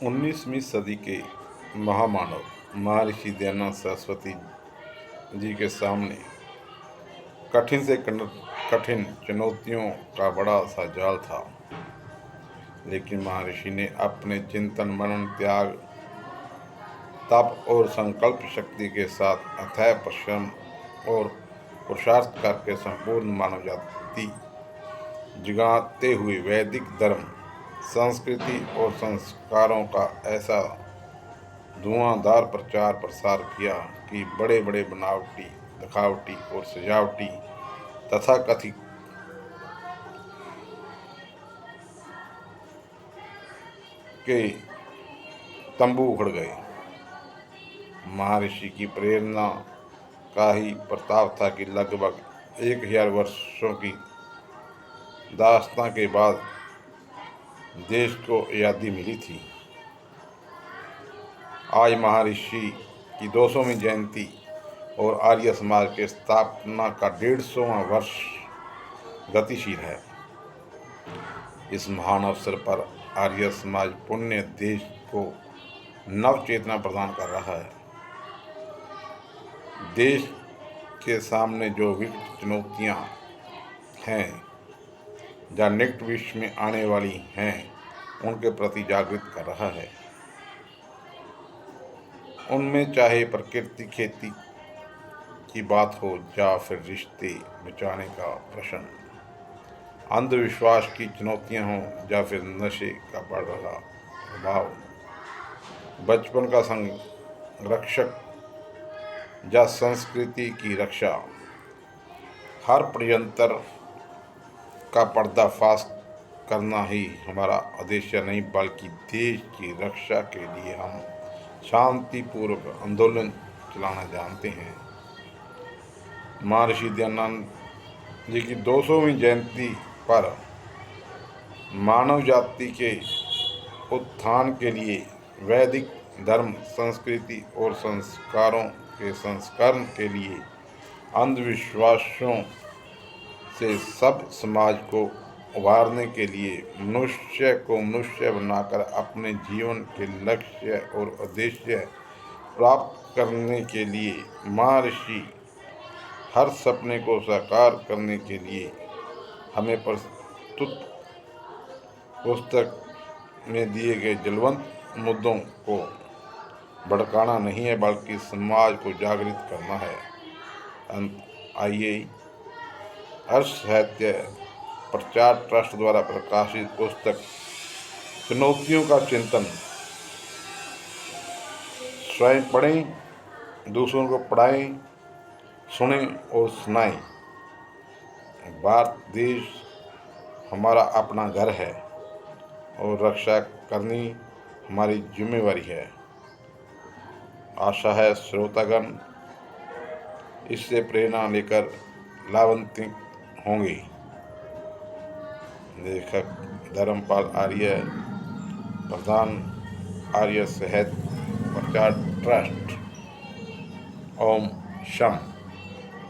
19वीं सदी के महामानव महर्षि दयानंद सरस्वती जी के सामने कठिन से कठिन चुनौतियों का बड़ा सा जाल था। लेकिन महर्षि ने अपने चिंतन, मनन, त्याग, तप और संकल्प शक्ति के साथ अथक परिश्रम और पुरुषार्थ करके संपूर्ण मानव जाति जगाते हुए वैदिक धर्म, संस्कृति और संस्कारों का ऐसा धुआंधार प्रचार प्रसार किया कि बड़े बड़े बनावटी, दिखावटी और सजावटी तथाकथित के तंबू उखड़ गए। महर्षि की प्रेरणा का ही प्रताप था कि लगभग 1000 वर्षों की दास्तां के बाद देश को आज़ादी मिली थी। आज महर्षि की 200वीं जयंती और आर्य समाज के स्थापना का 150वां वर्ष गतिशील है। इस महान अवसर पर आर्य समाज पुण्य देश को नव चेतना प्रदान कर रहा है। देश के सामने जो विकट चुनौतियां हैं या निकट भविष्य में आने वाली हैं, उनके प्रति जागृत कर रहा है। उनमें चाहे प्रकृति खेती की बात हो या फिर रिश्ते बचाने का प्रश्न, अंधविश्वास की चुनौतियां हों या फिर नशे का बढ़ रहा प्रभाव, बचपन का संरक्षक या संस्कृति की रक्षा, हर षड्यंत्र का पर्दाफाश करना ही हमारा उद्देश्य नहीं, बल्कि देश की रक्षा के लिए हम शांतिपूर्वक आंदोलन चलाना जानते हैं। महर्षि दयानंद जी की 200वीं जयंती पर मानव जाति के उत्थान के लिए वैदिक धर्म, संस्कृति और संस्कारों के संस्करण के लिए अंधविश्वासों से सब समाज को उभारने के लिए मनुष्य को मनुष्य बनाकर अपने जीवन के लक्ष्य और उद्देश्य प्राप्त करने के लिए, महर्षि हर सपने को साकार करने के लिए हमें प्रस्तुत पुस्तक में दिए गए ज्वलंत मुद्दों को भड़काना नहीं है, बल्कि समाज को जागृत करना है। आइए हर्ष साहित्य प्रचार ट्रस्ट द्वारा प्रकाशित पुस्तक चुनौतियों का चिंतन स्वयं पढ़ें, दूसरों को पढ़ाएं, सुनें और सुनाएं। भारत देश हमारा अपना घर है और रक्षा करनी हमारी जिम्मेवारी है। आशा है श्रोतागण इससे प्रेरणा लेकर लाभान्वित होंगे। लेखक धर्मपाल आर्य, प्रधान आर्य साहित्य प्रचार ट्रस्ट। ओम शम।